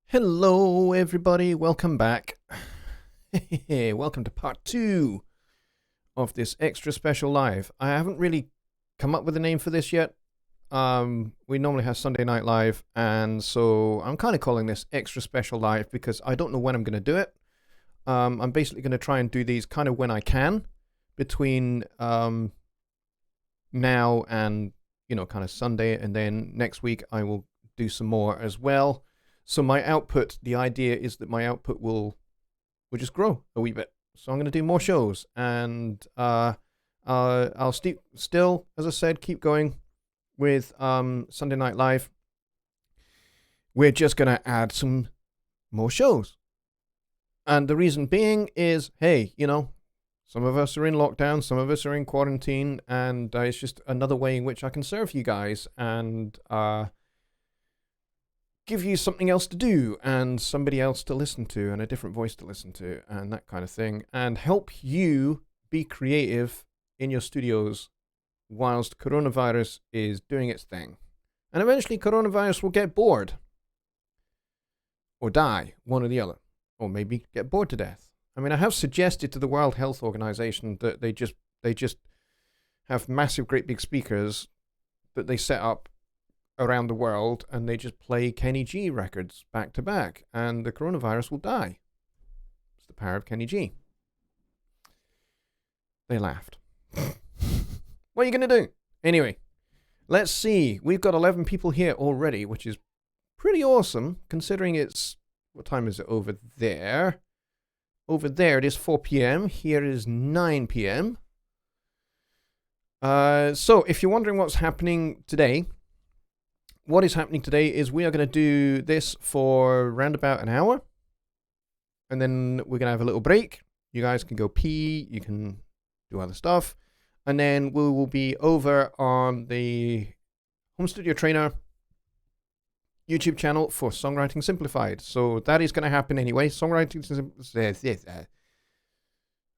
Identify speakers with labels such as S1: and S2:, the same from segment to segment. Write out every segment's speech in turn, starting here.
S1: Hello everybody, welcome back. Welcome to part 2 of this extra special live. I haven't really come up with a name for this yet. We normally have Sunday Night Live, and so I'm kind of calling this extra special live because I don't know when I'm going to do it. I'm basically going to try and do these kind of when I can between now and, you know, kind of Sunday, and then next week I will do some more as well. So my output, the idea is that my output will just grow a wee bit. So I'm going to do more shows, and I'll still, as I said, keep going with Sunday Night Live. We're just going to add some more shows. And the reason being is, hey, you know, some of us are in lockdown, some of us are in quarantine, and it's just another way in which I can serve you guys and give you something else to do and somebody else to listen to and a different voice to listen to and that kind of thing, and help you be creative in your studios whilst coronavirus is doing its thing. And eventually coronavirus will get bored or die, one or the other, or maybe get bored to death. I mean, I have suggested to the World Health Organization that they just have massive great big speakers that they set up around the world, and they just play Kenny G records back to back, and the coronavirus will die. It's the power of Kenny G. They laughed. What are you going to do? Anyway, let's see. We've got 11 people here already, which is pretty awesome, considering it's... What time is it over there? Over there it is 4 p.m. Here is 9 p.m. So, if you're wondering what's happening today... What is happening today is we are going to do this for around about an hour. And then we're going to have a little break. You guys can go pee. You can do other stuff. And then we will be over on the Home Studio Trainer YouTube channel for Songwriting Simplified. So that is going to happen anyway.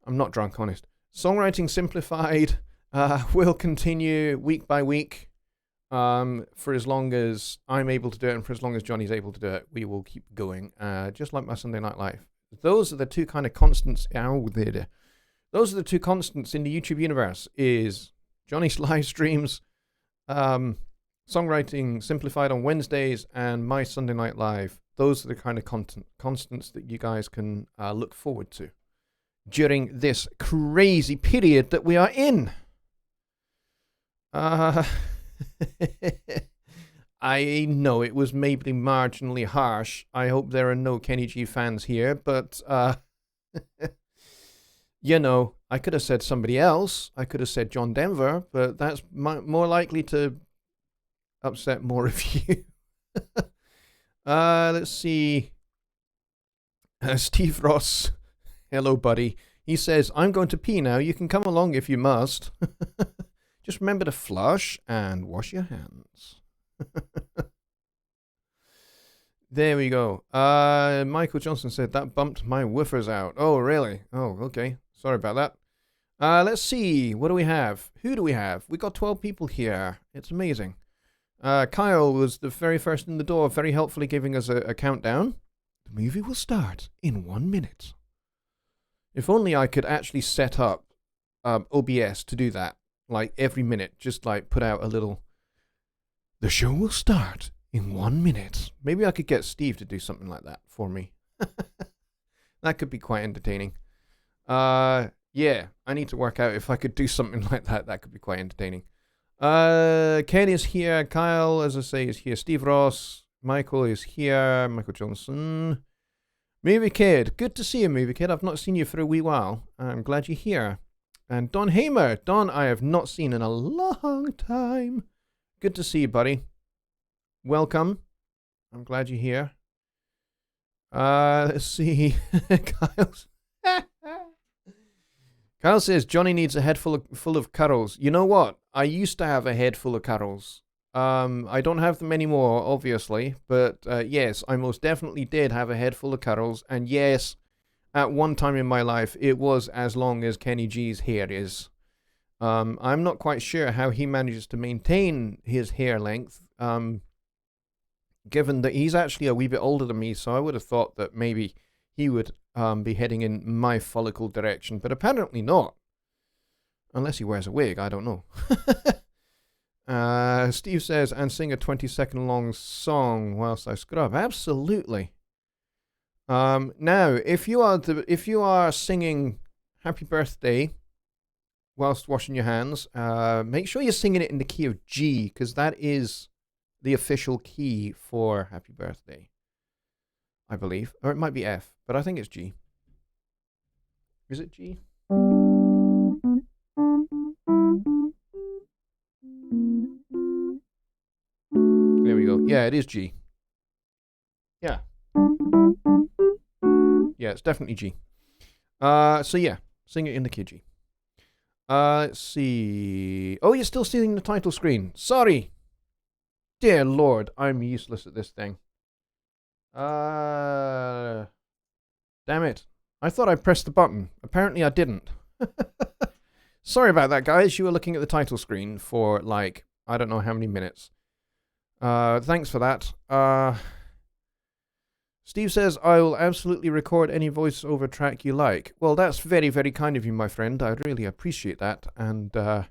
S1: I'm not drunk, honest. Songwriting Simplified will continue week by week. For as long as I'm able to do it and for as long as Johnny's able to do it, we will keep going, just like my Sunday Night Live. Those are the two kind of constants. Those are the two constants in the YouTube universe, is Johnny's live streams, Songwriting Simplified on Wednesdays, and my Sunday Night Live. Those are the kind of constants that you guys can look forward to during this crazy period that we are in. I know it was maybe marginally harsh. I hope there are no Kenny G fans here, but you know, I could have said somebody else. I could have said John Denver, but that's more likely to upset more of you. Let's see. Steve Ross, hello buddy. He says, I'm going to pee now. You can come along if you must. Just remember to flush and wash your hands. There we go. Michael Johnson said, that bumped my woofers out. Oh, really? Oh, okay. Sorry about that. Let's see. What do we have? Who do we have? We got 12 people here. It's amazing. Kyle was the very first in the door, very helpfully giving us a countdown. The movie will start in 1 minute. If only I could actually set up OBS to do that. Like every minute, just like put out a little, the show will start in 1 minute. Maybe I could get Steve to do something like that for me. That could be quite entertaining. Yeah, I need to work out if I could do something like that. That could be quite entertaining. Ken is here. Kyle, as I say, is here. Steve Ross. Michael is here. Michael Johnson. Movie Kid. Good to see you, Movie Kid. I've not seen you for a wee while. I'm glad you're here. And Don Hamer. Don, I have not seen in a long time. Good to see you, buddy. Welcome. I'm glad you're here. Let's see. Kyle says Johnny needs a head full of carols. You know what? I used to have a head full of carols. I don't have them anymore, obviously, but yes, I most definitely did have a head full of carols, and yes, at one time in my life, it was as long as Kenny G's hair is. I'm not quite sure how he manages to maintain his hair length, given that he's actually a wee bit older than me, so I would have thought that maybe he would be heading in my follicle direction, but apparently not. Unless he wears a wig, I don't know. Steve says, and sing a 20-second long song whilst I scrub. Absolutely. Now, if you are singing Happy Birthday whilst washing your hands, make sure you're singing it in the key of G, because that is the official key for Happy Birthday, I believe. Or it might be F, but I think it's G. Is it G? There we go. Yeah, it is G. Yeah. Yeah, it's definitely G. So yeah, sing it in the key G. Let's see. Oh, you're still seeing the title screen. Sorry. Dear Lord, I'm useless at this thing. Damn it. I thought I pressed the button. Apparently I didn't. Sorry about that, guys. You were looking at the title screen for, like, I don't know how many minutes. Thanks for that. Steve says, I will absolutely record any voiceover track you like. Well, that's very, very kind of you, my friend. I really appreciate that. And we're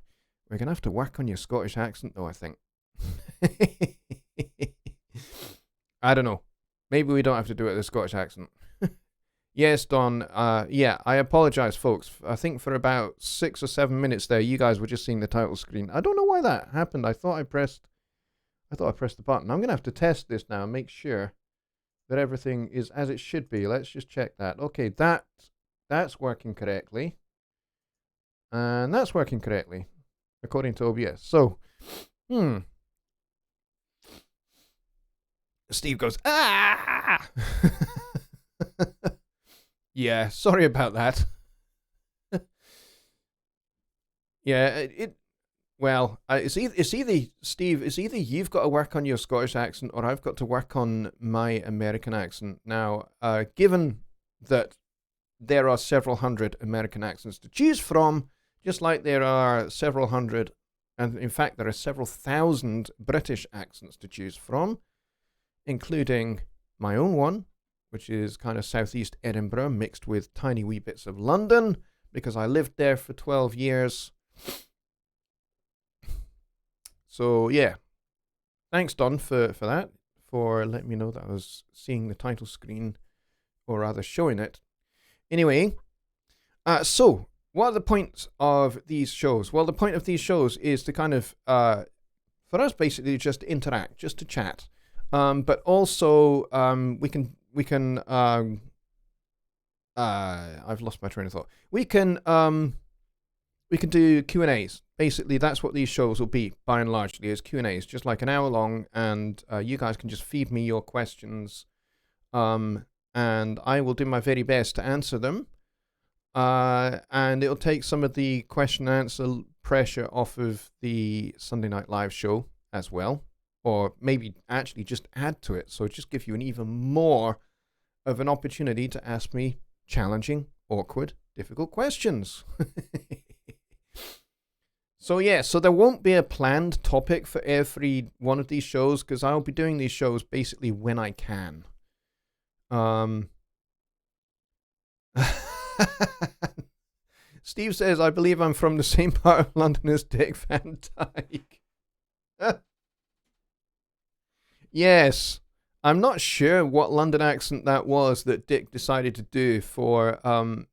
S1: going to have to work on your Scottish accent, though, I think. I don't know. Maybe we don't have to do it with a Scottish accent. Yes, Don. Yeah, I apologize, folks. I think for about 6 or 7 minutes there, you guys were just seeing the title screen. I don't know why that happened. I thought I pressed the button. I'm going to have to test this now and make sure that everything is as it should be. Let's just check that. Okay, that's working correctly. And that's working correctly, according to OBS. So, Steve goes, ah! Yeah, sorry about that. Yeah, well, it's either, Steve, it's either you've got to work on your Scottish accent or I've got to work on my American accent. Now, given that there are several hundred American accents to choose from, just like there are several hundred, and in fact there are several thousand British accents to choose from, including my own one, which is kind of southeast Edinburgh mixed with tiny wee bits of London, because I lived there for 12 years. So, yeah. Thanks, Don, for that, for letting me know that I was seeing the title screen, or rather showing it. Anyway, so, what are the points of these shows? Well, the point of these shows is to kind of, for us, basically, just to interact, just to chat. But also, we can I've lost my train of thought. We can do Q&As. Basically, that's what these shows will be, by and largely, is Q&As, just like an hour long, and you guys can just feed me your questions, and I will do my very best to answer them, and it'll take some of the question and answer pressure off of the Sunday Night Live show as well, or maybe actually just add to it, so just give you an even more of an opportunity to ask me challenging, awkward, difficult questions. So yeah, so there won't be a planned topic for every one of these shows, because I'll be doing these shows basically when I can. Steve says, I believe I'm from the same part of London as Dick Van Dyke. Yes. I'm not sure what London accent that was that Dick decided to do for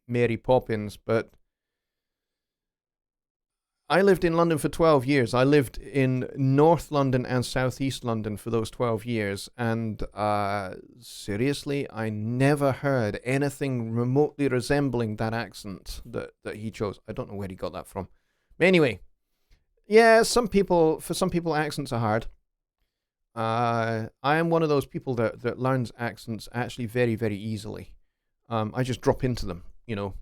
S1: Mary Poppins, but I lived in London for 12 years. I lived in North London and Southeast London for those 12 years. And seriously, I never heard anything remotely resembling that accent that he chose. I don't know where he got that from. But anyway, yeah, for some people, accents are hard. I am one of those people that learns accents actually very, very easily. I just drop into them, you know.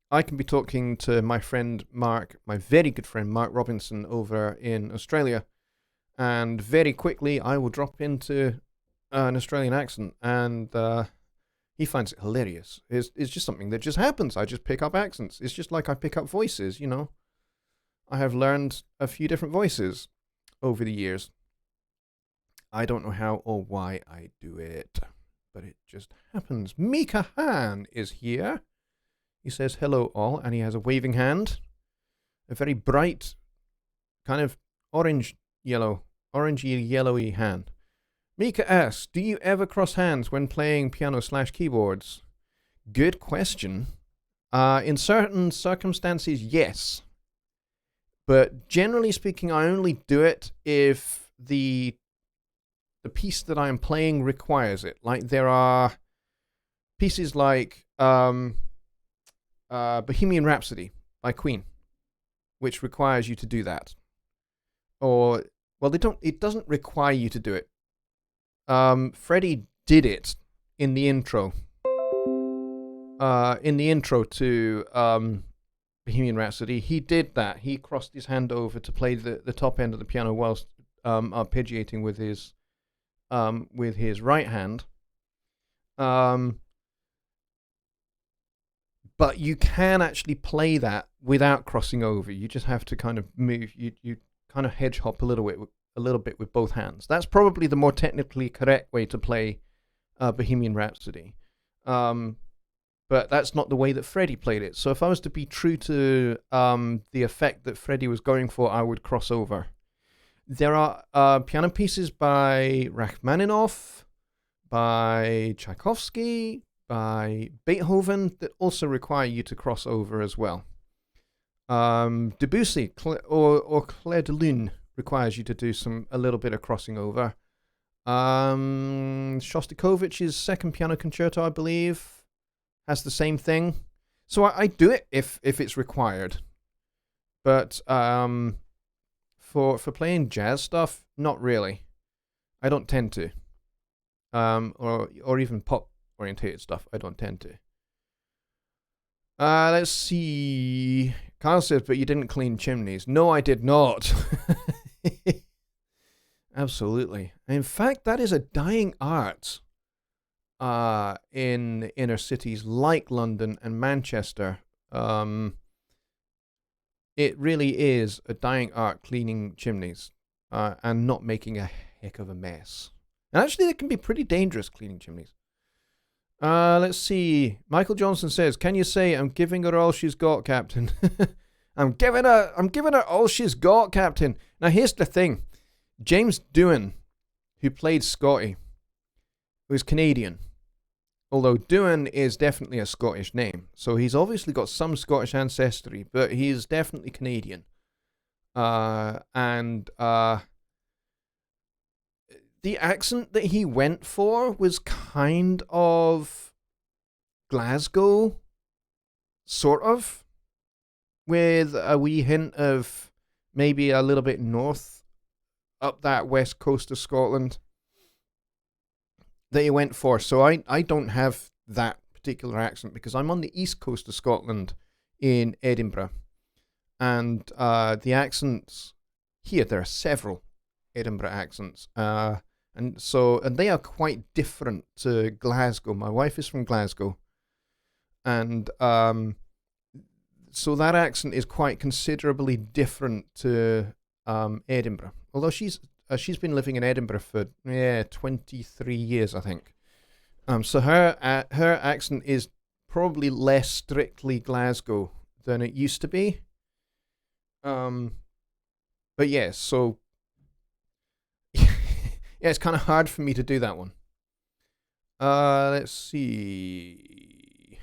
S1: I can be talking to my friend Mark, my very good friend Mark Robinson over in Australia, and very quickly I will drop into an Australian accent, and he finds it hilarious. It's just something that just happens. I just pick up accents. It's just like I pick up voices, you know. I have learned a few different voices over the years. I don't know how or why I do it, but it just happens. Mika Han is here. He says hello all, and he has a waving hand. A very bright, kind of orangey yellowy hand. Mika asks, do you ever cross hands when playing piano/keyboards? Good question. In certain circumstances, yes. But generally speaking, I only do it if the piece that I am playing requires it. Like there are pieces like Bohemian Rhapsody by Queen, which requires you to do that. Or, well, it doesn't require you to do it. Freddie did it in the intro. To Bohemian Rhapsody, he did that. He crossed his hand over to play the top end of the piano whilst arpeggiating with his right hand. But you can actually play that without crossing over. You just have to kind of move. You kind of hedge hop a little bit with both hands. That's probably the more technically correct way to play Bohemian Rhapsody. But that's not the way that Freddie played it. So if I was to be true to the effect that Freddie was going for, I would cross over. There are piano pieces by Rachmaninoff, by Tchaikovsky, by Beethoven that also require you to cross over as well. Debussy or Clair de Lune requires you to do a little bit of crossing over. Shostakovich's second piano concerto, I believe, has the same thing. So I do it if it's required. But for playing jazz stuff, not really. I don't tend to. Or even pop orientated stuff, I don't tend to. Let's see. Kyle says, but you didn't clean chimneys. No, I did not. Absolutely. In fact, that is a dying art in inner cities like London and Manchester. It really is a dying art cleaning chimneys and not making a heck of a mess. And actually, it can be pretty dangerous cleaning chimneys. Let's see. Michael Johnson says, can you say, I'm giving her all she's got, Captain? I'm giving her all she's got, Captain. Now, here's the thing. James Doohan, who played Scotty, was Canadian. Although Doohan is definitely a Scottish name. So he's obviously got some Scottish ancestry, but he's definitely Canadian. The accent that he went for was kind of Glasgow, sort of, with a wee hint of maybe a little bit north up that west coast of Scotland that he went for. So I don't have that particular accent because I'm on the east coast of Scotland in Edinburgh. And the accents here, there are several Edinburgh accents. And they are quite different to Glasgow. My wife is from Glasgow. And so that accent is quite considerably different to Edinburgh. Although she's been living in Edinburgh for 23 years, I think. So her accent is probably less strictly Glasgow than it used to be. But yeah, so yeah, it's kind of hard for me to do that one. Let's see.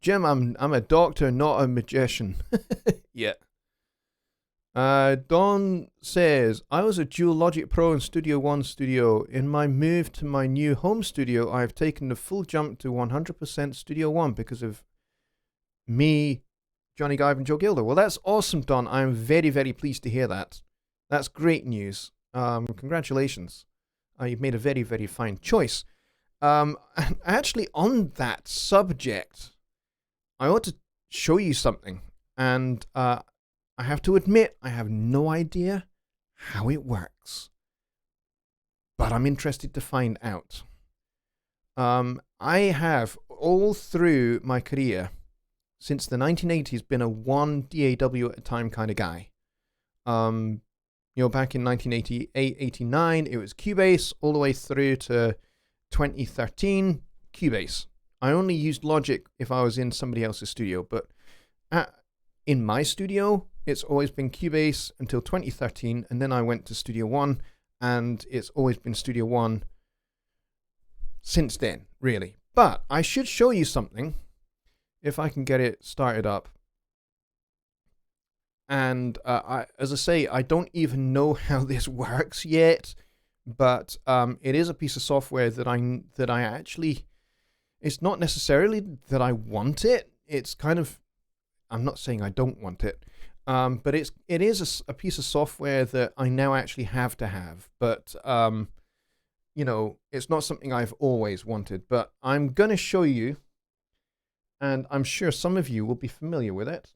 S1: Jim, I'm a doctor, not a magician. Yeah. Don says, I was a dual Logic Pro and Studio One studio. In my move to my new home studio, I have taken the full jump to 100% Studio One because of me, Johnny Give, and Joe Gilder. Well, that's awesome, Don. I'm very, very pleased to hear that. That's great news. Congratulations. You've made a very, very fine choice. Actually, on that subject, I ought to show you something. And I have to admit, I have no idea how it works. But I'm interested to find out. I have, all through my career, since the 1980s, been a one DAW at a time kind of guy. Back in 1988, 89, it was Cubase, all the way through to 2013, Cubase. I only used Logic if I was in somebody else's studio, but in my studio, it's always been Cubase until 2013, and then I went to Studio One, and it's always been Studio One since then, really. But I should show you something, if I can get it started up. And as I say, I don't even know how this works yet, but it is a piece of software that I actually, it's not necessarily that I want it. It's kind of, I'm not saying I don't want it, but it is a piece of software that I now actually have to have. But it's not something I've always wanted. But I'm gonna show you, and I'm sure some of you will be familiar with it.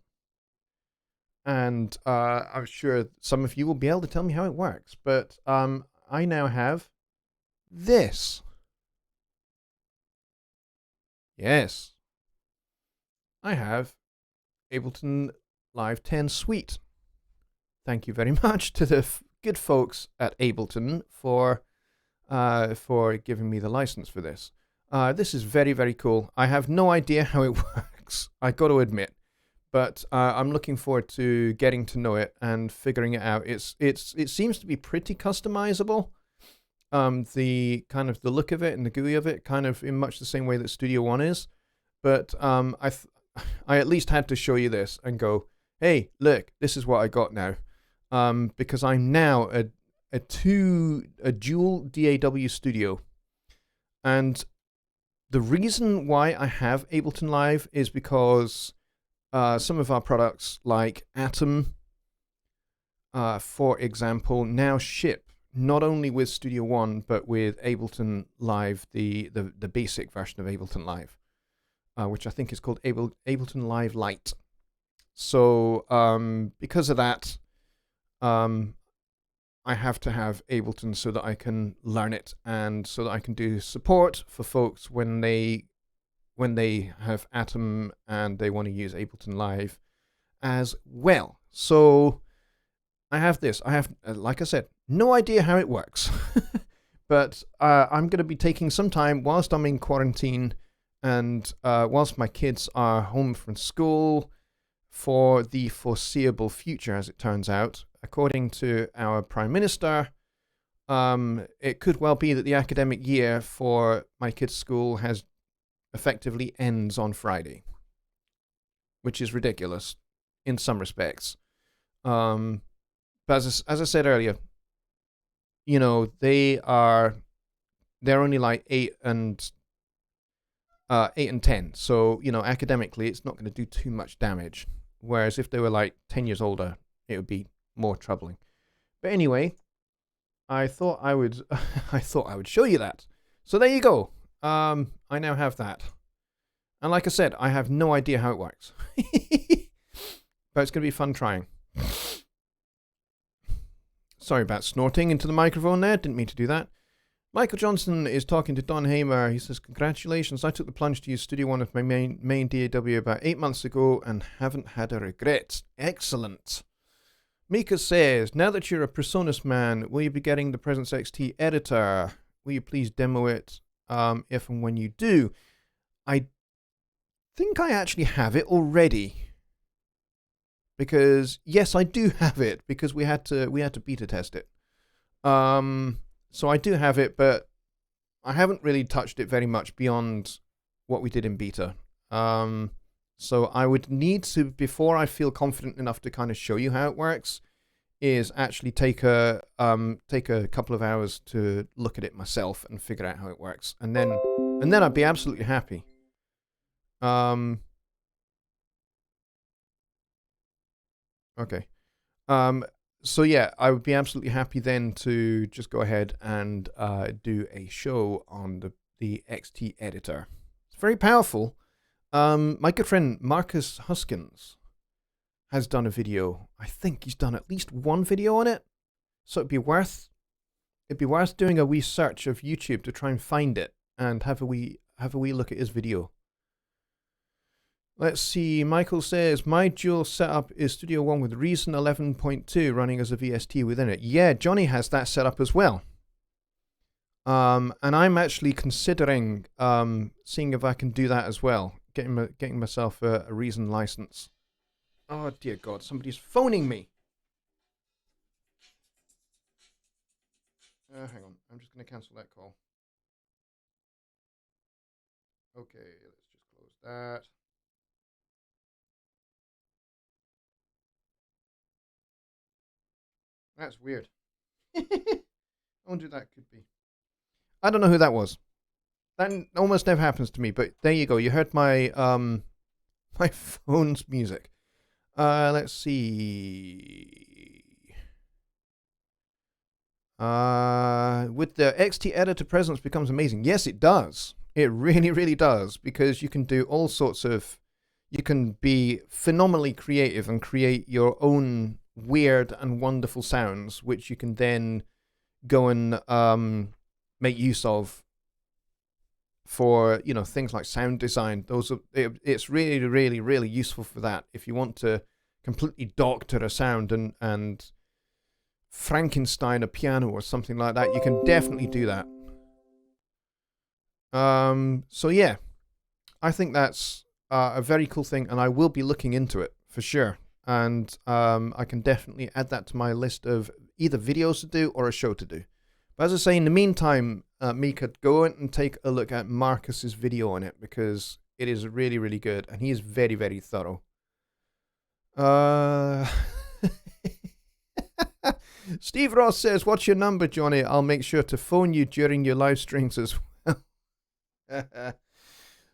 S1: And I'm sure some of you will be able to tell me how it works. But I now have this. Yes. I have Ableton Live 10 Suite. Thank you very much to the good folks at Ableton for giving me the license for this. This is very, very cool. I have no idea how it works, I got to admit. But I'm looking forward to getting to know it and figuring it out. It seems to be pretty customizable. The kind of the look of it and the GUI of it, kind of in much the same way that Studio One is. But I at least had to show you this and go, hey, look, this is what I got now. Because I'm now a dual DAW studio, and the reason why I have Ableton Live is because some of our products, like Atom, for example, now ship not only with Studio One, but with Ableton Live, the basic version of Ableton Live, which I think is called Ableton Live Lite. So because of that, I have to have Ableton so that I can learn it, and so that I can do support for folks when they have Atom and they want to use Ableton Live as well. So I have this. I have, like I said, no idea how it works. But I'm going to be taking some time whilst I'm in quarantine and whilst my kids are home from school for the foreseeable future, as it turns out. According to our Prime Minister, it could well be that the academic year for my kids' school effectively ends on Friday, which is ridiculous in some respects. But as I said earlier, they're only like 8 and 10. So, academically, it's not going to do too much damage. Whereas if they were like 10 years older, it would be more troubling. But anyway, I thought I would show you that. So there you go. I now have that. And like I said, I have no idea how it works. But it's going to be fun trying. Sorry about snorting into the microphone there. Didn't mean to do that. Michael Johnson is talking to Don Hamer. He says, congratulations. I took the plunge to use Studio One with my main DAW about 8 months ago and haven't had a regret. Excellent. Mika says, now that you're a Presonus man, will you be getting the Presence XT editor? Will you please demo it if and when you do? I think I actually have it already. Because, yes, I do have it, because we had to beta test it. So I do have it, but I haven't really touched it very much beyond what we did in beta. So I would need to, before I feel confident enough to kind of show you how it works, is actually take a couple of hours to look at it myself and figure out how it works, and then I'd be absolutely happy. Okay. So yeah, I would be absolutely happy then to just go ahead and do a show on the XT editor. It's very powerful. My good friend Marcus Huskins has done a video. I think he's done at least one video on it. So it'd be worth doing a wee search of YouTube to try and find it and have a wee look at his video. Let's see. Michael says my dual setup is Studio One with Reason 11.2 running as a VST within it. Yeah, Jonny has that set up as well. And I'm actually considering seeing if I can do that as well. Getting myself a Reason license. Oh dear God! Somebody's phoning me. Hang on. I'm just going to cancel that call. Okay, let's just close that. That's weird. I wonder who that could be. I don't know who that was. That almost never happens to me, but there you go. You heard my my phone's music. Let's see. With the XT editor presence becomes amazing. Yes, it does. It really, really does, because you can do all sorts of. You can be phenomenally creative and create your own weird and wonderful sounds, which you can then go and make use of for, you know, things like sound design. It's really, really, really useful for that. If you want to completely doctor a sound and Frankenstein a piano or something like that, you can definitely do that. So yeah, I think that's a very cool thing, and I will be looking into it for sure. And I can definitely add that to my list of either videos to do or a show to do. But as I say, in the meantime, Mika, go in and take a look at Marcus's video on it, because it is really, really good, and he is very, very thorough. Steve Ross says, "What's your number, Jonny? I'll make sure to phone you during your live streams as well."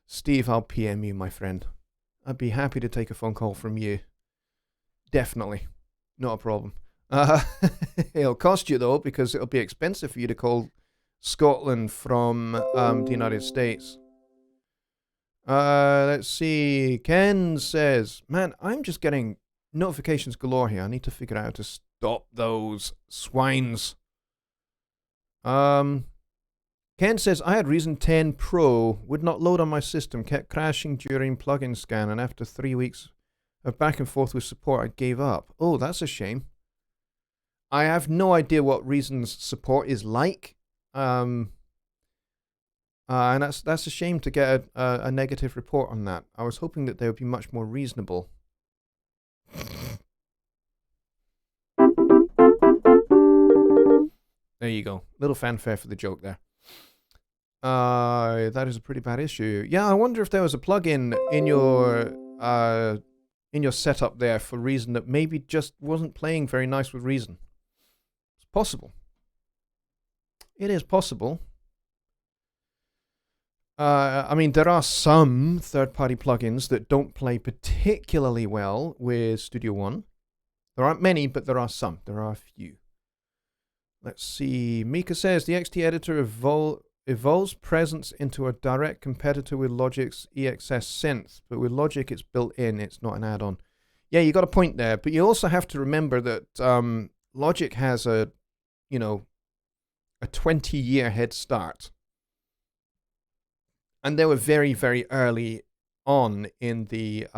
S1: Steve, I'll PM you, my friend. I'd be happy to take a phone call from you. Definitely. Not a problem. It'll cost you, though, because it'll be expensive for you to call Scotland from the United States. Let's see. Ken says, "Man, I'm just getting notifications galore here. I need to figure out how to stop those swines." Ken says, "I had Reason 10 Pro, would not load on my system, kept crashing during plugin scan, and after 3 weeks of back and forth with support, I gave up." Oh, that's a shame. I have no idea what Reason's support is like. And that's a shame to get a negative report on that. I was hoping that they would be much more reasonable. There you go. Little fanfare for the joke there. That is a pretty bad issue. Yeah, I wonder if there was a plugin in your setup there for Reason that maybe just wasn't playing very nice with Reason. It's possible. It is possible. I mean, there are some third-party plugins that don't play particularly well with Studio One. There aren't many, but there are some. There are a few. Let's see. Mika says, "The XT editor evolves presence into a direct competitor with Logic's EXS synth, but with Logic it's built in, it's not an add-on." Yeah, you got a point there, but you also have to remember that Logic has a 20-year head start. And they were very, very early on in the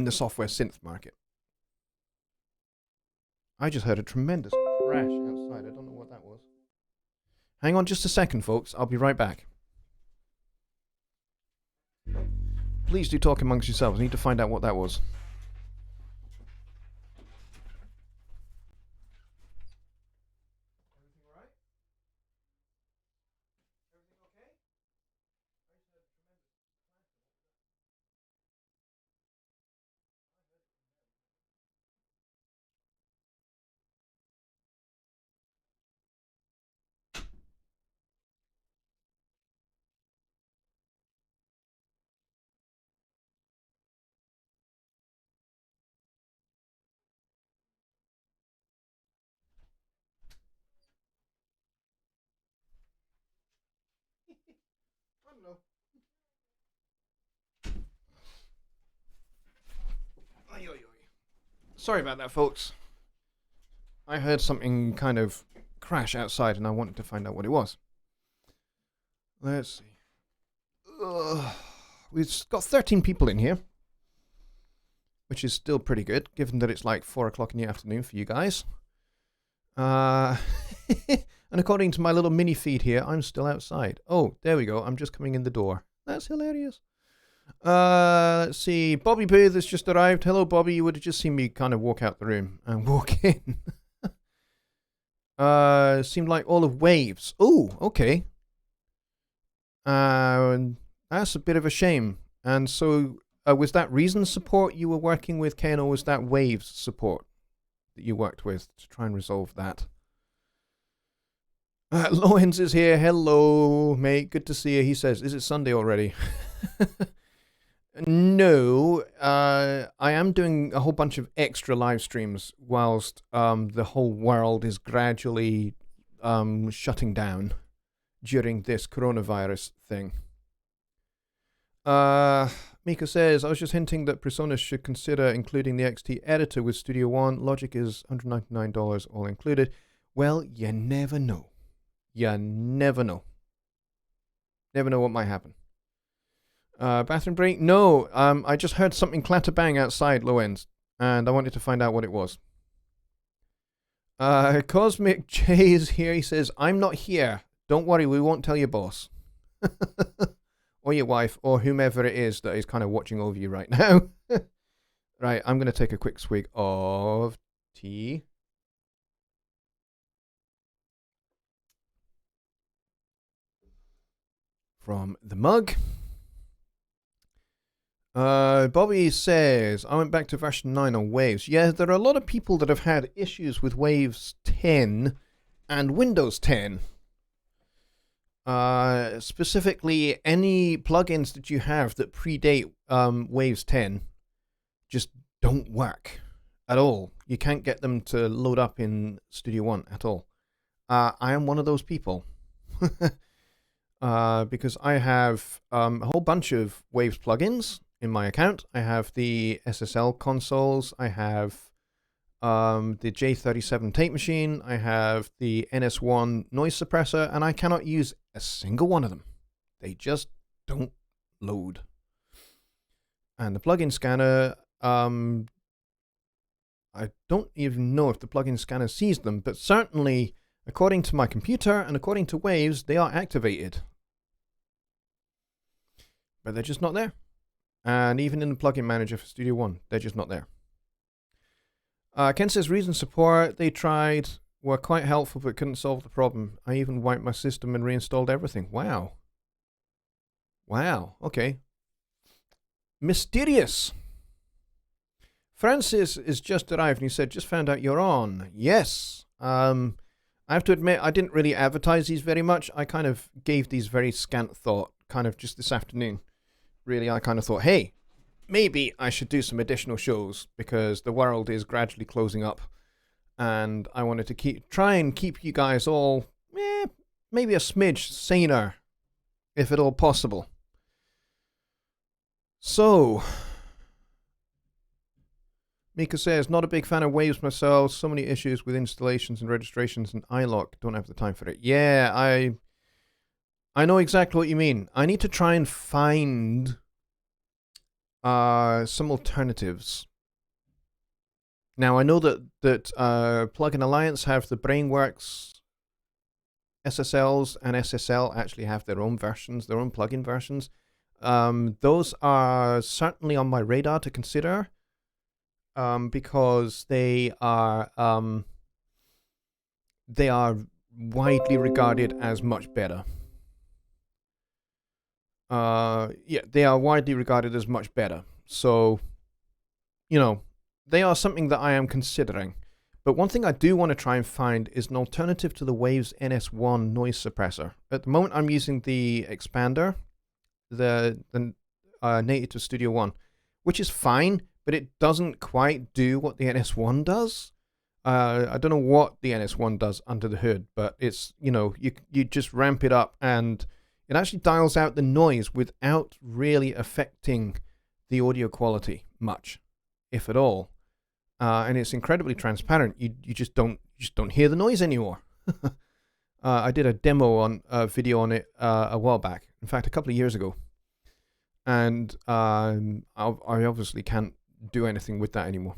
S1: software synth market. I just heard a tremendous crash outside. I don't know what that was. Hang on just a second, folks. I'll be right back. Please do talk amongst yourselves. I need to find out what that was. no. Oy, oy, oy. Sorry about that, folks. I heard something kind of crash outside and I wanted to find out what it was. Let's see. We've got 13 people in here, which is still pretty good, given that it's like 4 o'clock in the afternoon for you guys. And according to my little mini feed here, I'm still outside. Oh, there we go. I'm just coming in the door. That's hilarious. Let's see. Bobby Booth has just arrived. Hello, Bobby. You would have just seen me kind of walk out the room and walk in. Seemed like all of Waves. Oh, okay. That's a bit of a shame. And so, was that Reason support you were working with, Ken, or was that Waves support that you worked with to try and resolve that? Lawrence is here. Hello, mate. Good to see you. He says, is it Sunday already? No, I am doing a whole bunch of extra live streams whilst the whole world is gradually shutting down during this coronavirus thing. Mika says, I was just hinting that PreSonus should consider including the XT editor with Studio One. Logic is $199 all included. Well, you never know. You never know. Never know what might happen. Bathroom break? No, I just heard something clatter bang outside low ends, and I wanted to find out what it was. Cosmic J is here. He says, I'm not here. Don't worry, we won't tell your boss. Or your wife, or whomever it is that is kind of watching over you right now. Right, I'm going to take a quick swig of tea. From the mug. Bobby says, I went back to version 9 on Waves. Yeah, there are a lot of people that have had issues with Waves 10 and Windows 10. Specifically, any plugins that you have that predate Waves 10 just don't work at all. You can't get them to load up in Studio One at all. I am one of those people. Because I have a whole bunch of Waves plugins in my account. I have the SSL consoles, I have the J37 tape machine, I have the NS1 noise suppressor, and I cannot use a single one of them. They just don't load. And the plugin scanner, I don't even know if the plugin scanner sees them, but certainly, according to my computer and according to Waves, they are activated. But they're just not there. And even in the plugin manager for Studio One, they're just not there. Ken says, Reason support, they tried, were quite helpful, but couldn't solve the problem. I even wiped my system and reinstalled everything. Wow. Wow, okay. Mysterious. Francis is just arrived and he said, just found out you're on. Yes. I have to admit, I didn't really advertise these very much. I kind of gave these very scant thought, kind of just this afternoon. Really, I kind of thought, hey, maybe I should do some additional shows because the world is gradually closing up. And I wanted to try and keep you guys all, maybe a smidge saner, if at all possible. So, Mika says, not a big fan of Waves myself. So many issues with installations and registrations and iLock. Don't have the time for it. Yeah, I know exactly what you mean. I need to try and find some alternatives. Now, I know that Plugin Alliance have the Brainworks SSLs, and SSL actually have their own versions, their own plugin versions. Those are certainly on my radar to consider because they are widely regarded as much better. Yeah, they are widely regarded as much better. So, you know, they are something that I am considering. But one thing I do want to try and find is an alternative to the Waves NS1 noise suppressor. At the moment, I'm using the expander, the native to Studio One, which is fine, but it doesn't quite do what the NS1 does. I don't know what the NS1 does under the hood, but it's, you know, you just ramp it up and It actually dials out the noise without really affecting the audio quality much, if at all. And it's incredibly transparent. You just don't hear the noise anymore. I did a demo on a video on it a while back. In fact, a couple of years ago. And I obviously can't do anything with that anymore.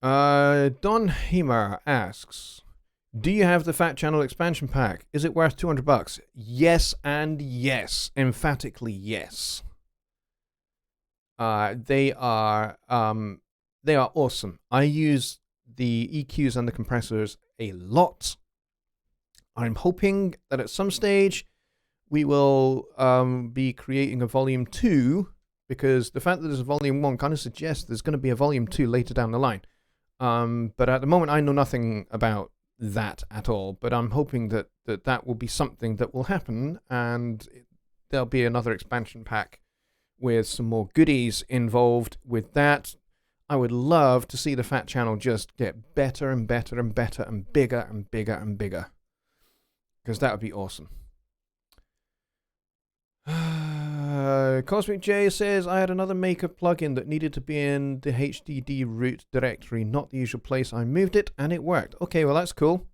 S1: Don Hemer asks, do you have the Fat Channel expansion pack? Is it worth $200? Yes and yes. Emphatically yes. They are awesome. I use the EQs and the compressors a lot. I'm hoping that at some stage we will be creating a volume 2, because the fact that there's a volume 1 kind of suggests there's going to be a volume 2 later down the line. But at the moment I know nothing about that at all, but I'm hoping that will be something that will happen, and there'll be another expansion pack with some more goodies involved with that. I would love to see the Fat Channel just get better and better and better and bigger and bigger and bigger, because that would be awesome. Cosmic J says, I had another Maker plugin that needed to be in the HDD root directory, not the usual place. I moved it and it worked. Okay, well, that's cool.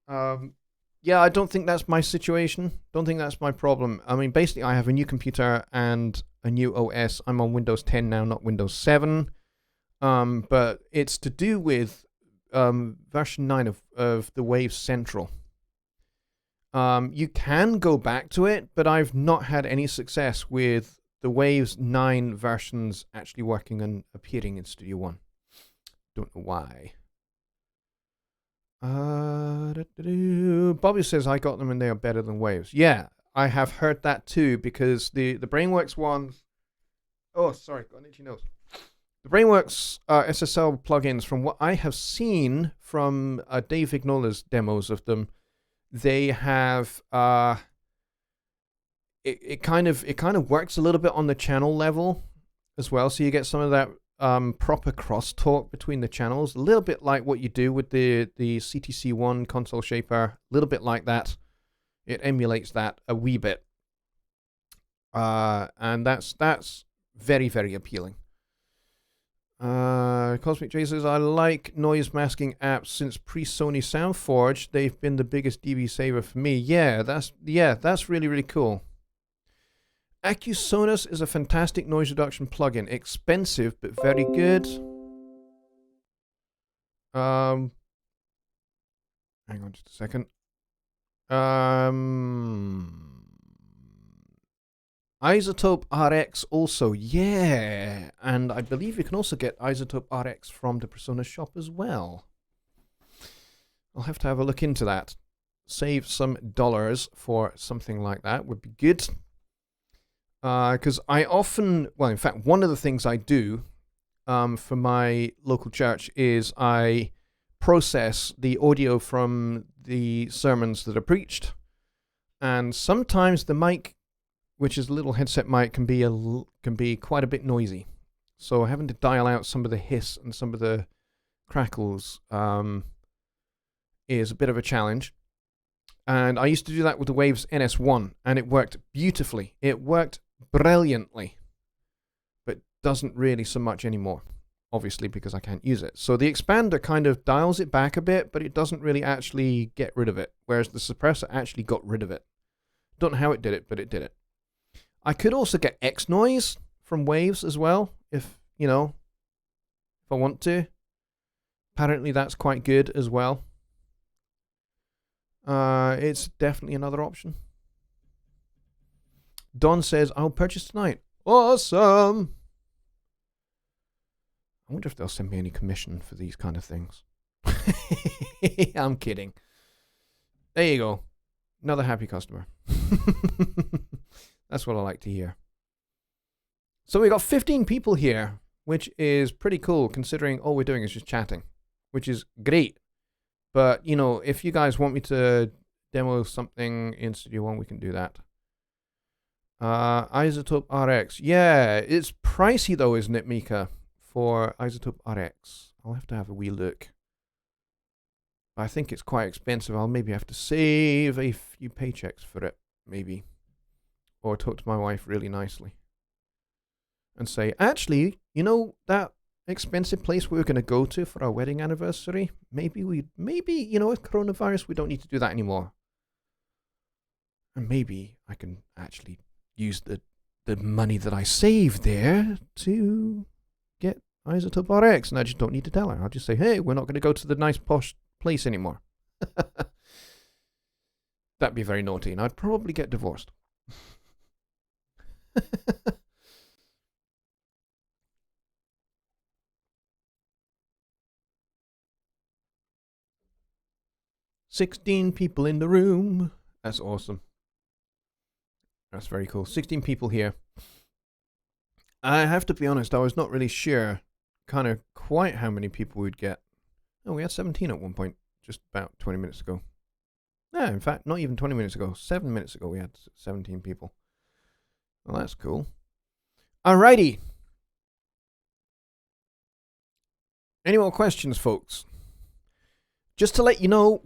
S1: Yeah, I don't think that's my situation. Don't think that's my problem. I mean, basically, I have a new computer and a new OS. I'm on Windows 10 now, not Windows 7. But it's to do with version 9 of the Wave Central. You can go back to it, but I've not had any success with the Waves 9 versions actually working and appearing in Studio One. Don't know why. Bobby says, I got them and they are better than Waves. Yeah, I have heard that too, because the Brainworks ones... Oh, sorry, got an itchy nose. The Brainworks SSL plugins, from what I have seen from Dave Vignola's demos of them, they have it kind of works a little bit on the channel level as well, so you get some of that proper crosstalk between the channels, a little bit like what you do with the CTC1 console shaper, a little bit like that. It emulates that a wee bit, and that's very, very appealing. Cosmic J says, I like noise masking apps since pre-Sony SoundForge. They've been the biggest dB saver for me. Yeah, that's really, really cool. Acusonus is a fantastic noise reduction plugin. Expensive, but very good. Hang on just a second. Isotope RX also, yeah. And I believe you can also get Isotope RX from the Persona shop as well. I'll have to have a look into that. Save some dollars for something like that would be good. Because I often, well, in fact, one of the things I do for my local church is I process the audio from the sermons that are preached. And sometimes the mic, which is a little headset mic, can be quite a bit noisy. So having to dial out some of the hiss and some of the crackles is a bit of a challenge. And I used to do that with the Waves NS1, and it worked beautifully. It worked brilliantly, but doesn't really so much anymore, obviously, because I can't use it. So the expander kind of dials it back a bit, but it doesn't really actually get rid of it, whereas the suppressor actually got rid of it. Don't know how it did it, but it did it. I could also get X noise from Waves as well, if I want to. Apparently that's quite good as well. It's definitely another option. Don says, I'll purchase tonight. Awesome! I wonder if they'll send me any commission for these kind of things. I'm kidding. There you go. Another happy customer. That's what I like to hear. So we got 15 people here, which is pretty cool considering all we're doing is just chatting, which is great. But, if you guys want me to demo something in Studio One, we can do that. Isotope RX. Yeah, it's pricey though, isn't it, Mika, for Isotope RX? I'll have to have a wee look. I think it's quite expensive. I'll maybe have to save a few paychecks for it, maybe. Or talk to my wife really nicely. And say, actually, you know that expensive place we were going to go to for our wedding anniversary? Maybe, with coronavirus, we don't need to do that anymore. And maybe I can actually use the money that I saved there to get Isotope RX, and I just don't need to tell her. I'll just say, hey, we're not going to go to the nice posh place anymore. That'd be very naughty, and I'd probably get divorced. 16 people in the room. That's awesome. That's very cool. 16 people here. I have to be honest, I was not really sure kind of quite how many people we'd get. Oh, we had 17 at one point, just about 20 minutes ago. No, in fact, not even 20 minutes ago. 7 minutes ago, we had 17 people. Well, that's cool. Alrighty. Any more questions, folks? Just to let you know,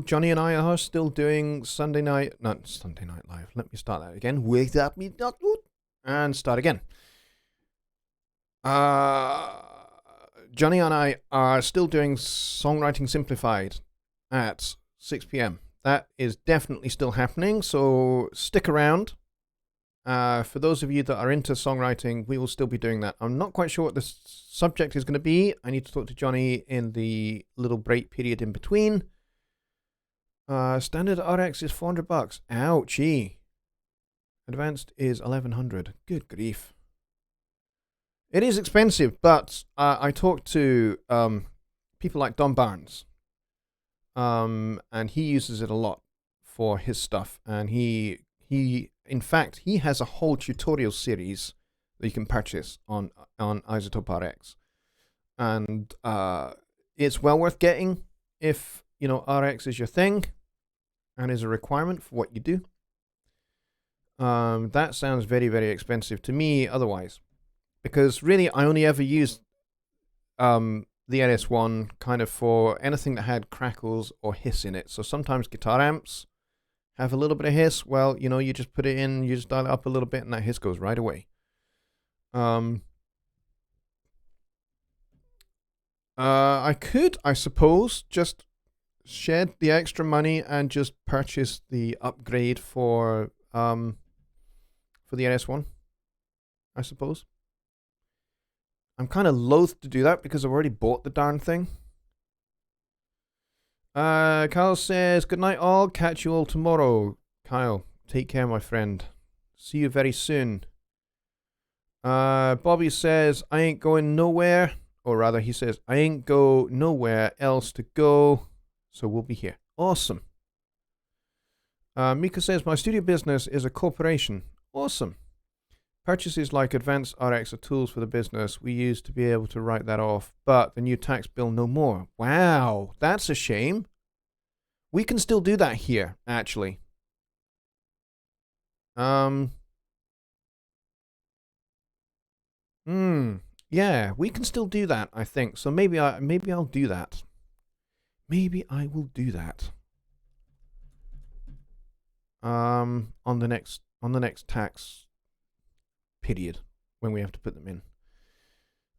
S1: Jonny and I are still doing Sunday Night Live. Let me start that again. Wake up me, and start again. Jonny and I are still doing Songwriting Simplified at 6 p.m. That is definitely still happening, so stick around. For those of you that are into songwriting, we will still be doing that. I'm not quite sure what the subject is going to be. I need to talk to Jonny in the little break period in between. Standard RX is $400. Ouchie. Advanced is $1,100. Good grief. It is expensive, but I talked to people like Don Barnes, and he uses it a lot for his stuff, and in fact, he has a whole tutorial series that you can purchase on Isotope RX. And it's well worth getting if, RX is your thing and is a requirement for what you do. That sounds very, very expensive to me otherwise. Because really, I only ever used the NS1 kind of for anything that had crackles or hiss in it. So sometimes guitar amps have a little bit of hiss. Well, you just put it in, you just dial it up a little bit, and that hiss goes right away. I could, I suppose, just shed the extra money and just purchase the upgrade for the NS1, I suppose. I'm kind of loath to do that because I've already bought the darn thing. Kyle says, good night all, catch you all tomorrow. Kyle, take care, my friend. See you very soon. Bobby says, I ain't going nowhere. Or rather, he says, I ain't go nowhere else to go. So we'll be here. Awesome. Mika says, my studio business is a corporation. Awesome. Purchases like Advanced RX are tools for the business. We used to be able to write that off, but the new tax bill no more. Wow, that's a shame. We can still do that here, actually. Yeah, we can still do that, I think. So maybe I'll do that. Maybe I will do that. On the next tax period when we have to put them in.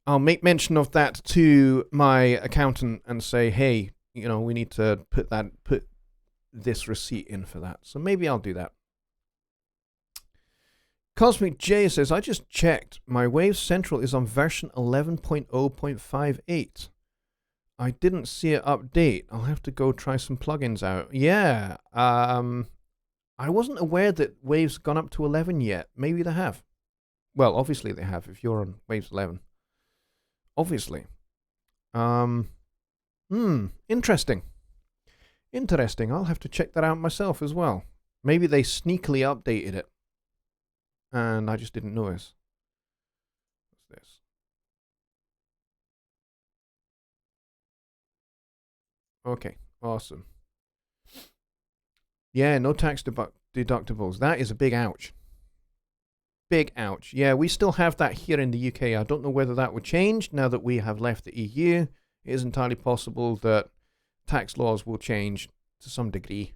S1: I'll make mention of that to my accountant and say, hey, we need to put this receipt in for that. So maybe I'll do that. Cosmic J says, I just checked. My Wave Central is on version 11.0.58. I didn't see it update. I'll have to go try some plugins out. Yeah. I wasn't aware that Wave's gone up to 11 yet. Maybe they have. Well, obviously they have if you're on Waves 11. Obviously. Interesting. Interesting. I'll have to check that out myself as well. Maybe they sneakily updated it. And I just didn't notice. What's this? Okay, awesome. Yeah, no tax deductibles. That is a big ouch. Big ouch. Yeah, we still have that here in the UK. I don't know whether that would change now that we have left the EU. It is entirely possible that tax laws will change to some degree.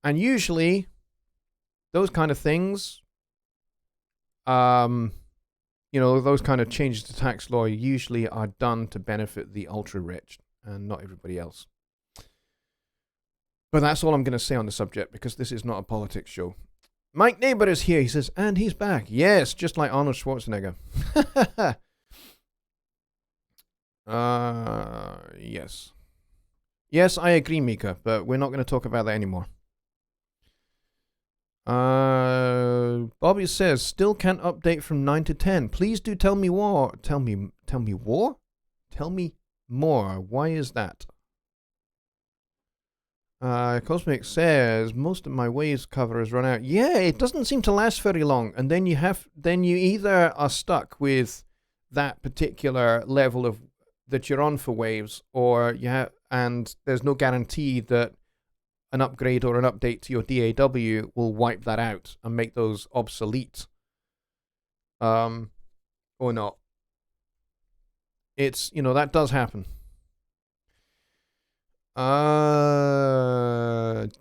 S1: And usually, those kind of things, those kind of changes to tax law usually are done to benefit the ultra-rich and not everybody else. But that's all I'm going to say on the subject, because this is not a politics show. Mike Neighbor is here. He says, and he's back. Yes, just like Arnold Schwarzenegger. Yes. Yes, I agree, Mika, but we're not going to talk about that anymore. Bobby says, still can't update from 9 to 10. Please do tell me more. Tell me more? Tell me more. Why is that? Cosmic says, most of my waves cover has run out. Yeah, it doesn't seem to last very long. And then you either are stuck with that particular level of that you're on for waves, or and there's no guarantee that an upgrade or an update to your DAW will wipe that out and make those obsolete. Or not. It's, that does happen.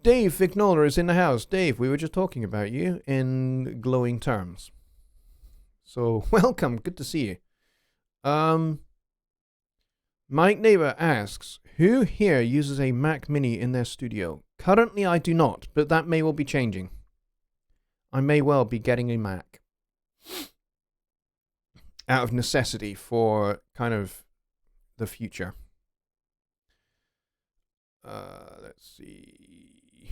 S1: Dave Vignola is in the house. Dave, we were just talking about you in glowing terms. So, welcome. Good to see you. Mike Neighbor asks, who here uses a Mac Mini in their studio? Currently, I do not, but that may well be changing. I may well be getting a Mac out of necessity for kind of the future. Let's see.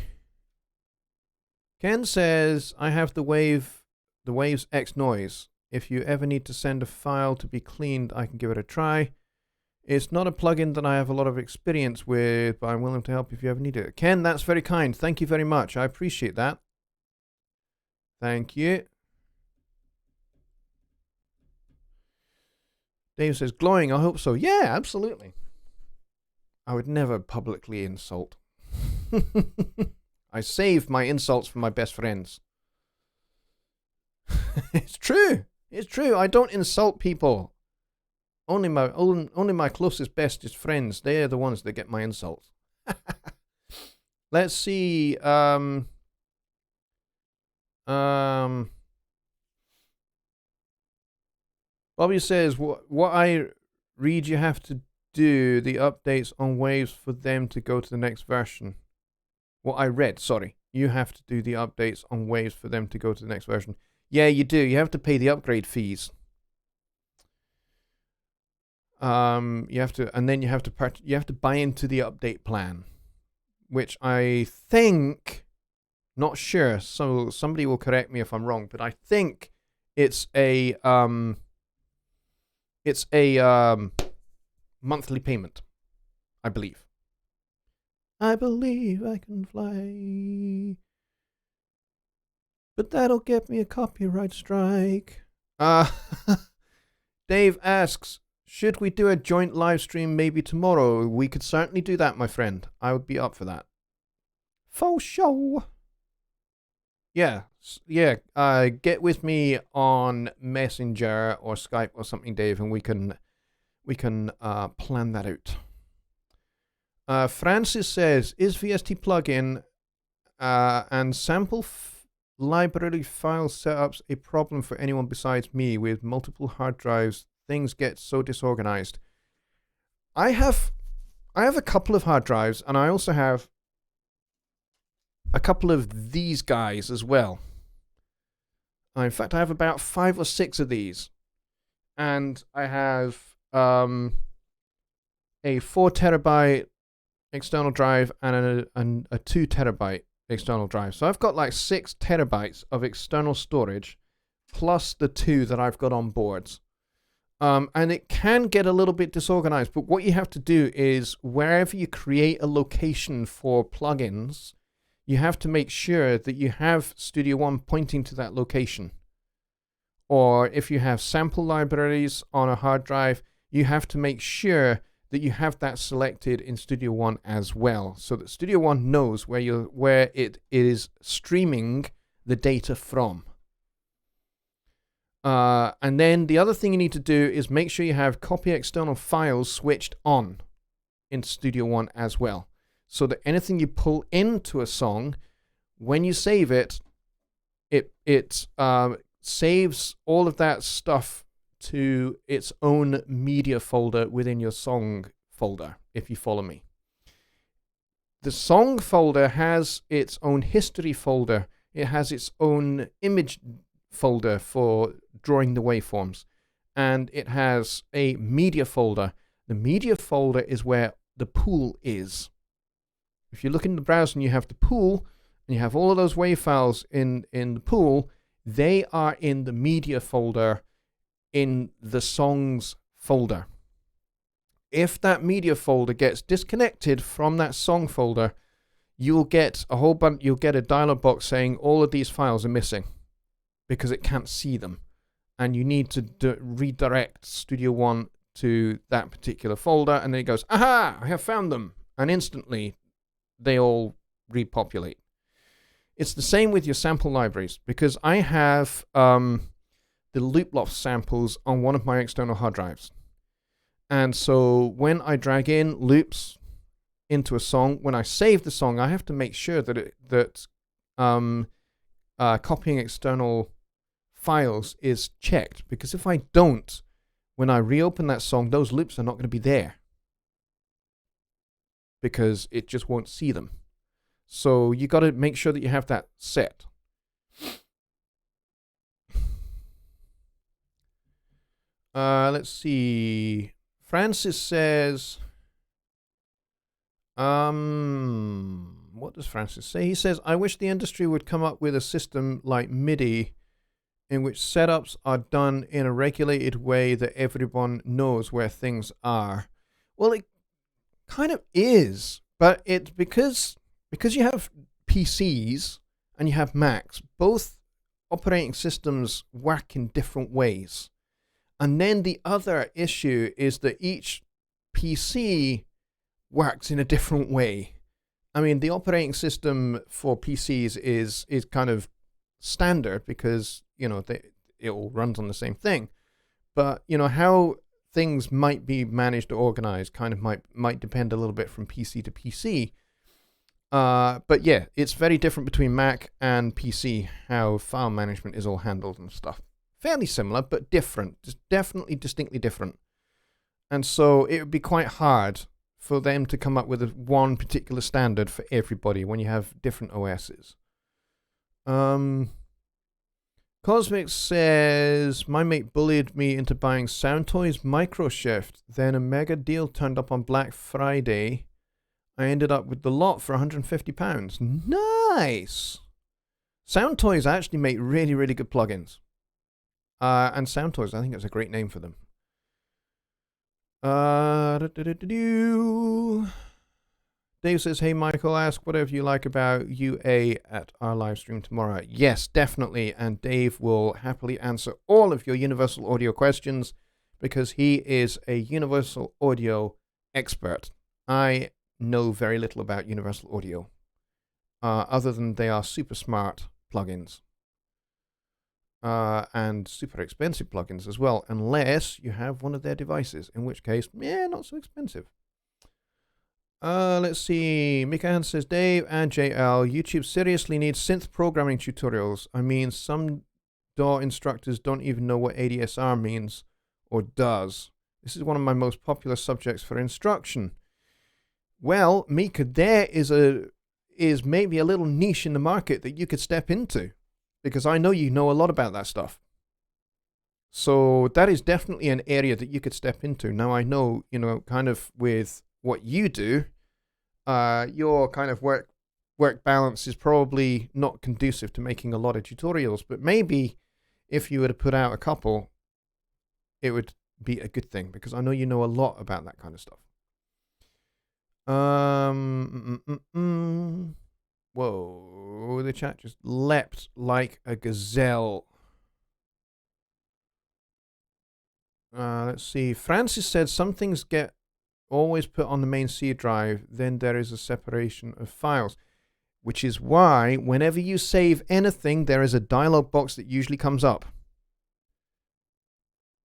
S1: Ken says, I have the Waves X Noise. If you ever need to send a file to be cleaned, I can give it a try. It's not a plugin that I have a lot of experience with, but I'm willing to help if you ever need it. Ken, that's very kind. Thank you very much. I appreciate that. Thank you. Dave says, glowing, I hope so. Yeah, absolutely. I would never publicly insult. I save my insults for my best friends. It's true. It's true. I don't insult people. Only my closest, bestest friends. They are the ones that get my insults. Let's see. Bobby says, what I read you have to do the updates on Waves for them to go to the next version. What I read, sorry. You have to do the updates on Waves for them to go to the next version. Yeah, you do. You have to pay the upgrade fees. You have to, and then you have to buy into the update plan, which I think, not sure, so somebody will correct me if I'm wrong, but I think it's a monthly payment, I believe. I believe I can fly, but that'll get me a copyright strike. Dave asks, should we do a joint live stream maybe tomorrow? We could certainly do that, my friend. I would be up for that. For sure. Yeah. Get with me on Messenger or Skype or something, Dave, and we can plan that out. Francis says, is VST plugin and sample library file setups a problem for anyone besides me with multiple hard drives? Things get so disorganized. I have a couple of hard drives, and I also have a couple of these guys as well. In fact, I have about 5 or 6 of these, and I have a 4 terabyte external drive and a 2 terabyte external drive. So I've got like 6 terabytes of external storage, plus the 2 that I've got on boards. And it can get a little bit disorganized, but what you have to do is wherever you create a location for plugins, you have to make sure that you have Studio One pointing to that location. Or if you have sample libraries on a hard drive, you have to make sure that you have that selected in Studio One as well, so that Studio One knows where it is streaming the data from. And then the other thing you need to do is make sure you have copy external files switched on. in Studio One as well. So that anything you pull into a song, when you save it, it saves all of that stuff to its own media folder within your song folder, if you follow me. The song folder has its own history folder. It has its own image folder for drawing the waveforms. And it has a media folder. The media folder is where the pool is. If you look in the browser and you have the pool, and you have all of those WAV files in the pool, they are in the media folder in the songs folder. If that media folder gets disconnected from that song folder, you'll get a whole bunch. You'll get a dialog box saying all of these files are missing because it can't see them, and you need to redirect Studio One to that particular folder, and then it goes, "Aha! I have found them," and instantly they all repopulate. It's the same with your sample libraries, because I have the Looploft samples on one of my external hard drives. And so when I drag in loops into a song, when I save the song, I have to make sure that copying external files is checked. Because if I don't, when I reopen that song, those loops are not going to be there, because it just won't see them. So you got to make sure that you have that set. Let's see. Francis says, what does Francis say? He says, I wish the industry would come up with a system like MIDI in which setups are done in a regulated way that everyone knows where things are. Well, it kind of is, but it's because you have PCs and you have Macs, both operating systems work in different ways. And then the other issue is that each PC works in a different way. I mean, the operating system for PCs is kind of standard because, it all runs on the same thing. But, how things might be managed or organized kind of might depend a little bit from PC to PC. But yeah, it's very different between Mac and PC, how file management is all handled and stuff. Fairly similar, but different. Just definitely distinctly different. And so it would be quite hard for them to come up with one particular standard for everybody when you have different OSs. Cosmic says, my mate bullied me into buying Soundtoys Microshift. Then a mega deal turned up on Black Friday. I ended up with the lot for £150. Nice! Soundtoys actually make really, really good plugins. And Soundtoys, I think it's a great name for them. Dave says, hey, Michael, ask whatever you like about UA at our live stream tomorrow. Yes, definitely. And Dave will happily answer all of your Universal Audio questions because he is a Universal Audio expert. I know very little about Universal Audio, other than they are super smart plugins. And super expensive plugins as well, unless you have one of their devices, in which case, not so expensive. Let's see. Mikahan says, Dave and JL, YouTube seriously needs synth programming tutorials. I mean, some DAW instructors don't even know what ADSR means or does. This is one of my most popular subjects for instruction. Well, Mika, there is maybe a little niche in the market that you could step into, because I know you know a lot about that stuff. So that is definitely an area that you could step into. Now, I know, kind of with what you do, your kind of work balance is probably not conducive to making a lot of tutorials, but maybe if you were to put out a couple, it would be a good thing, because I know you know a lot about that kind of stuff. Whoa, the chat just leapt like a gazelle. Let's see. Francis said some things get always put on the main C drive, then there is a separation of files, which is why whenever you save anything, there is a dialog box that usually comes up.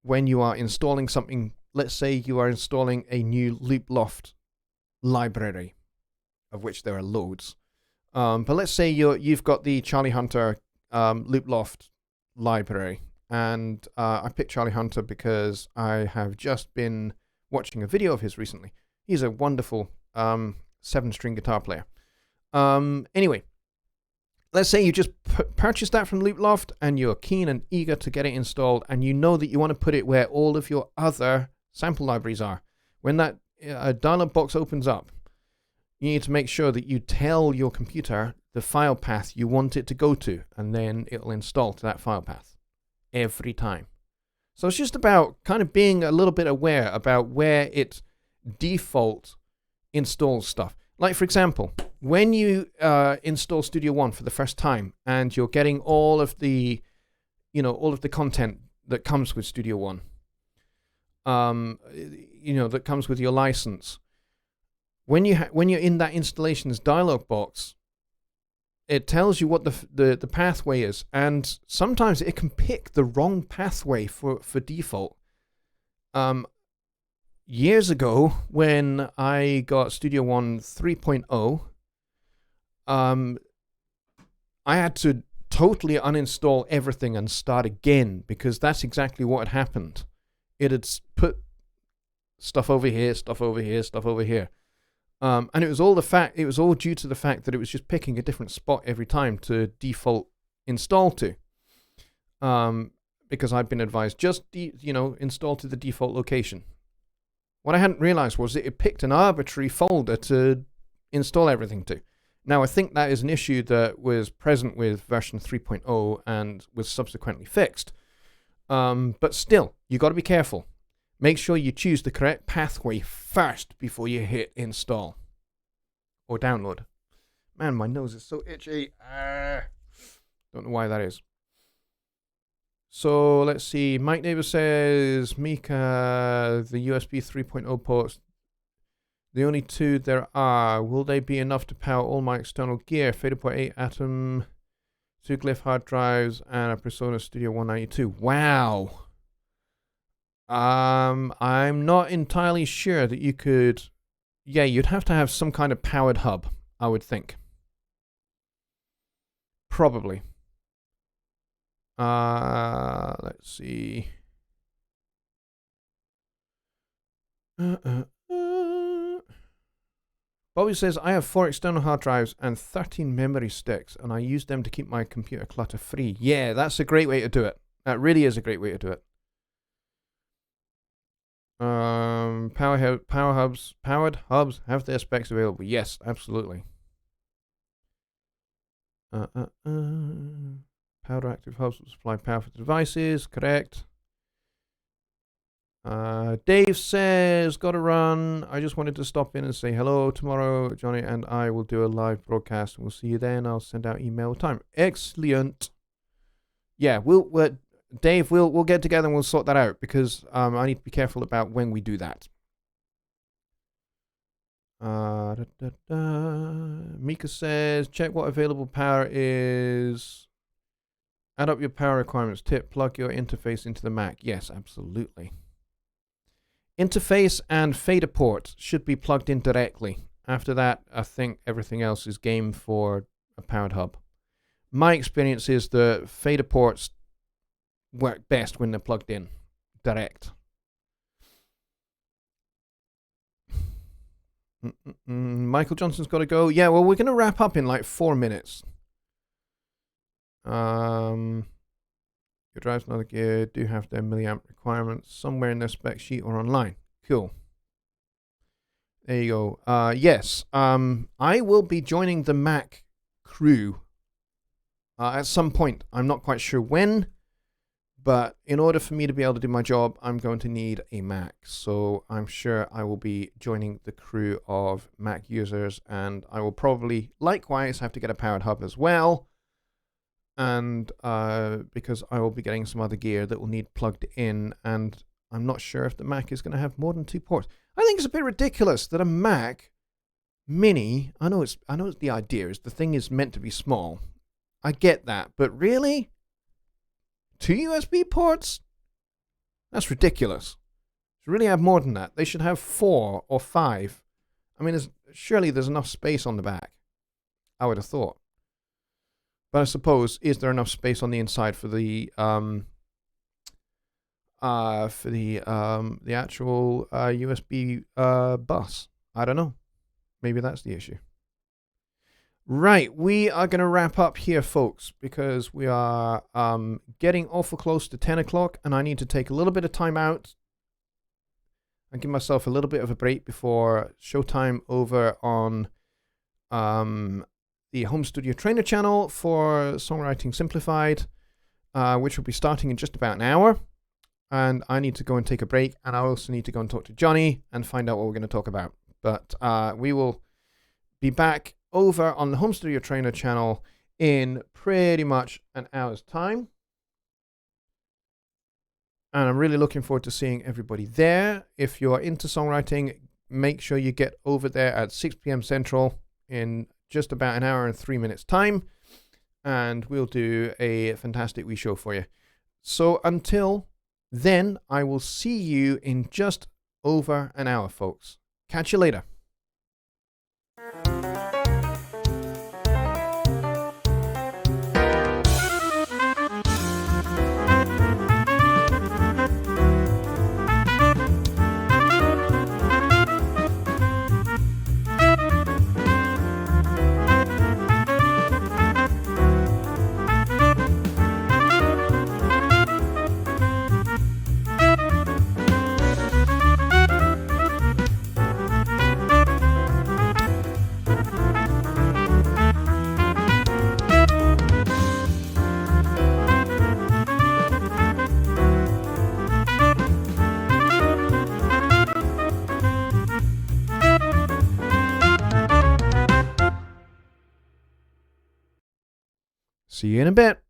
S1: When you are installing something, let's say you are installing a new Looploft library, of which there are loads. But let's say you've got the Charlie Hunter Loop Loft library, and I picked Charlie Hunter because I have just been watching a video of his recently. He's a wonderful 7-string guitar player. Anyway, let's say you just purchased that from Loop Loft and you're keen and eager to get it installed, and you know that you want to put it where all of your other sample libraries are. When that dialog box opens up, you need to make sure that you tell your computer the file path you want it to go to, and then it'll install to that file path every time. So it's just about kind of being a little bit aware about where it default installs stuff. Like, for example, when you install Studio One for the first time and you're getting all of the content that comes with Studio One, that comes with your license. When you're in that installations dialog box, it tells you what the pathway is, and sometimes it can pick the wrong pathway for default. Years ago, when I got Studio One 3.0, I had to totally uninstall everything and start again, because that's exactly what had happened. It had put stuff over here, stuff over here, stuff over here. And it was all due to the fact that it was just picking a different spot every time to default install to. Because I'd been advised, just install to the default location. What I hadn't realized was that it picked an arbitrary folder to install everything to. Now, I think that is an issue that was present with version 3.0 and was subsequently fixed. But still, you got to be careful. Make sure you choose the correct pathway first before you hit install or download. Man, my nose is so itchy. Don't know why that is. So let's see. Mike Davis says, Mika, the USB 3.0 ports, the only two there are. Will they be enough to power all my external gear? Faderport 8 Atom, 2 Glyph hard drives, and a Persona Studio 192. Wow. I'm not entirely sure that you could. Yeah, you'd have to have some kind of powered hub, I would think. Probably. Let's see. Bobby says, I have 4 external hard drives and 13 memory sticks, and I use them to keep my computer clutter free. Yeah, that's a great way to do it. That really is a great way to do it. Powered hubs have their specs available. Yes, absolutely. Powered active hubs will supply power for the devices. Correct. Dave says, gotta run. I just wanted to stop in and say hello. Tomorrow, Johnny and I will do a live broadcast, and we'll see you then. I'll send out email time. Excellent. Yeah, Dave, we'll get together and we'll sort that out, because I need to be careful about when we do that. Mika says, check what available power is. Add up your power requirements. Tip, plug your interface into the Mac. Yes, absolutely. Interface and fader port should be plugged in directly. After that, I think everything else is game for a powered hub. My experience is the fader ports work best when they're plugged in direct. Michael Johnson's got to go. Yeah, well, we're going to wrap up in like 4 minutes. Your drives and other gear do have their milliamp requirements somewhere in their spec sheet or online. Cool. There you go. Yes, I will be joining the Mac crew at some point. I'm not quite sure when, but in order for me to be able to do my job, I'm going to need a Mac. So I'm sure I will be joining the crew of Mac users, and I will probably likewise have to get a powered hub as well. And because I will be getting some other gear that will need plugged in, and I'm not sure if the Mac is going to have more than 2 ports. I think it's a bit ridiculous that a Mac Mini, I know the idea is the thing is meant to be small. I get that, but really? 2 USB ports? That's ridiculous. They should really have more than that. They should have 4 or 5 I mean, surely there's enough space on the back, I would have thought. But I suppose, is there enough space on the inside for the actual USB bus? I don't know. Maybe that's the issue. Right, we are going to wrap up here, folks, because we are getting awful close to 10 o'clock, and I need to take a little bit of time out and give myself a little bit of a break before showtime over on the Home Studio Trainer channel for Songwriting Simplified, which will be starting in just about an hour. And I need to go and take a break, and I also need to go and talk to Jonny and find out what we're going to talk about. But we will be back over on the Home Studio Trainer channel in pretty much an hour's time. And I'm really looking forward to seeing everybody there. If you're into songwriting, make sure you get over there at 6 p.m. Central in just about an hour and 3 minutes time. And we'll do a fantastic wee show for you. So until then, I will see you in just over an hour, folks. Catch you later. See you in a bit.